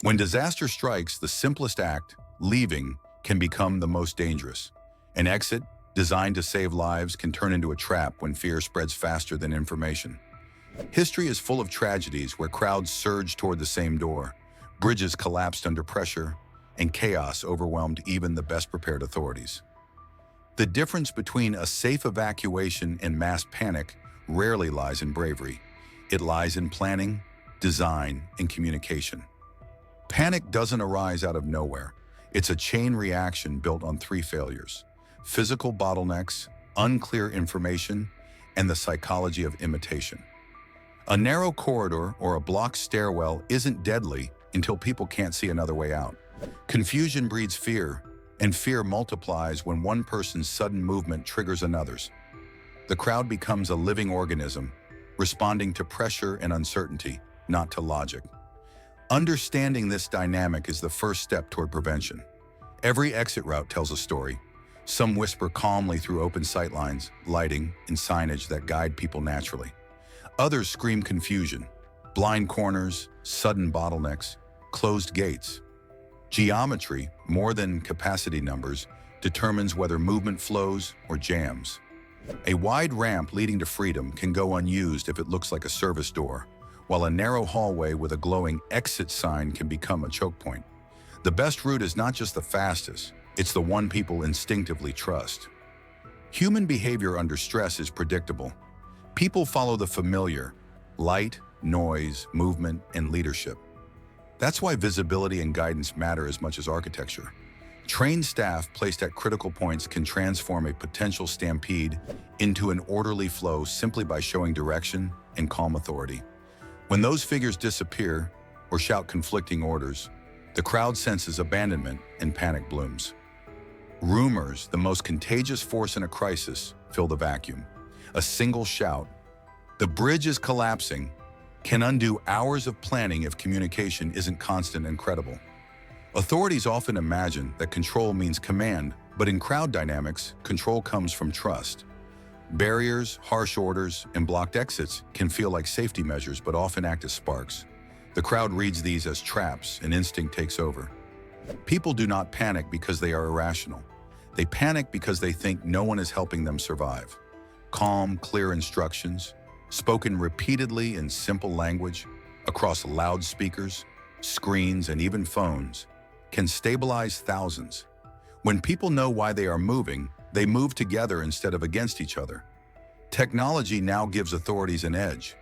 When disaster strikes, the simplest act, leaving, can become the most dangerous. An exit, designed to save lives, can turn into a trap when fear spreads faster than information. History is full of tragedies where crowds surged toward the same door, bridges collapsed under pressure, and chaos overwhelmed even the best-prepared authorities. The difference between a safe evacuation and mass panic rarely lies in bravery. It lies in planning, design, and communication. Panic doesn't arise out of nowhere. It's a chain reaction built on three failures: physical bottlenecks, unclear information, and the psychology of imitation. A narrow corridor or a blocked stairwell isn't deadly until people can't see another way out. Confusion breeds fear, and fear multiplies when one person's sudden movement triggers another's. The crowd becomes a living organism, responding to pressure and uncertainty, not to logic. Understanding this dynamic is the first step toward prevention. Every exit route tells a story. Some whisper calmly through open sightlines, lighting, and signage that guide people naturally. Others scream confusion, blind corners, sudden bottlenecks, closed gates. Geometry, more than capacity numbers, determines whether movement flows or jams. A wide ramp leading to freedom can go unused if it looks like a service door, while a narrow hallway with a glowing exit sign can become a choke point. The best route is not just the fastest, it's the one people instinctively trust. Human behavior under stress is predictable. People follow the familiar: light, noise, movement, and leadership. That's why visibility and guidance matter as much as architecture. Trained staff placed at critical points can transform a potential stampede into an orderly flow simply by showing direction and calm authority. When those figures disappear or shout conflicting orders, the crowd senses abandonment and panic blooms. Rumors, the most contagious force in a crisis, fill the vacuum. A single shout, "The bridge is collapsing," can undo hours of planning if communication isn't constant and credible. Authorities often imagine that control means command, but in crowd dynamics, control comes from trust. Barriers, harsh orders, and blocked exits can feel like safety measures but often act as sparks. The crowd reads these as traps and instinct takes over. People do not panic because they are irrational. They panic because they think no one is helping them survive. Calm, clear instructions, spoken repeatedly in simple language, across loudspeakers, screens, and even phones, can stabilize thousands. When people know why they are moving, they move together instead of against each other. Technology now gives authorities an edge.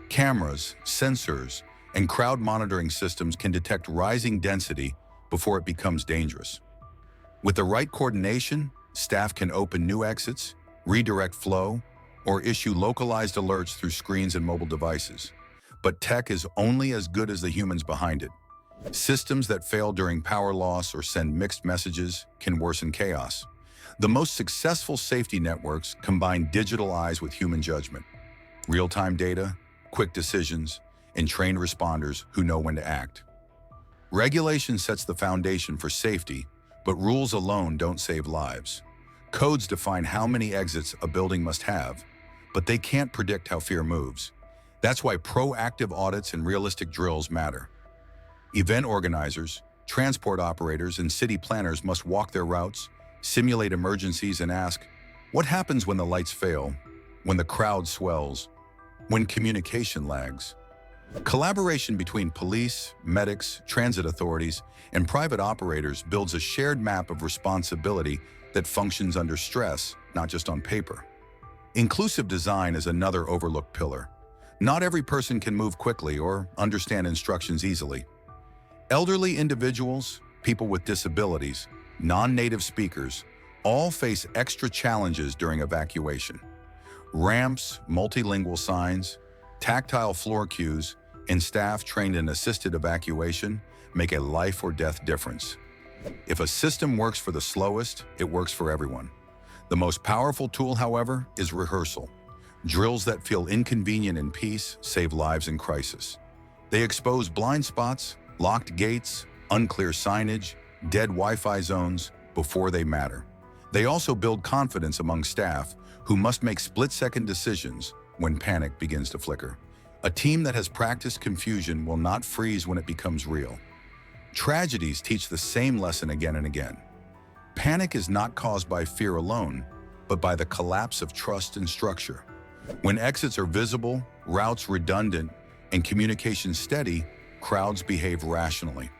Cameras, sensors, and crowd monitoring systems can detect rising density before it becomes dangerous. With the right coordination, staff can open new exits, redirect flow, or issue localized alerts through screens and mobile devices. But tech is only as good as the humans behind it. Systems that fail during power loss or send mixed messages can worsen chaos. The most successful safety networks combine digital eyes with human judgment, real-time data, quick decisions, and trained responders who know when to act. Regulation sets the foundation for safety, but rules alone don't save lives. Codes define how many exits a building must have, but they can't predict how fear moves. That's why proactive audits and realistic drills matter. Event organizers, transport operators, and city planners must walk their routes, simulate emergencies, and ask, what happens when the lights fail, when the crowd swells, when communication lags? Collaboration between police, medics, transit authorities, and private operators builds a shared map of responsibility that functions under stress, not just on paper. Inclusive design is another overlooked pillar. Not every person can move quickly or understand instructions easily. Elderly individuals, people with disabilities, non-native speakers, all face extra challenges during evacuation. Ramps, multilingual signs, tactile floor cues, and staff trained in assisted evacuation make a life or death difference. If a system works for the slowest, it works for everyone. The most powerful tool, however, is rehearsal. Drills that feel inconvenient in peace save lives in crisis. They expose blind spots, locked gates, unclear signage, dead Wi-Fi zones before they matter. They also build confidence among staff who must make split-second decisions when panic begins to flicker. A team that has practiced confusion will not freeze when it becomes real. Tragedies teach the same lesson again and again. Panic is not caused by fear alone, but by the collapse of trust and structure. When exits are visible, routes redundant, and communication steady, crowds behave rationally.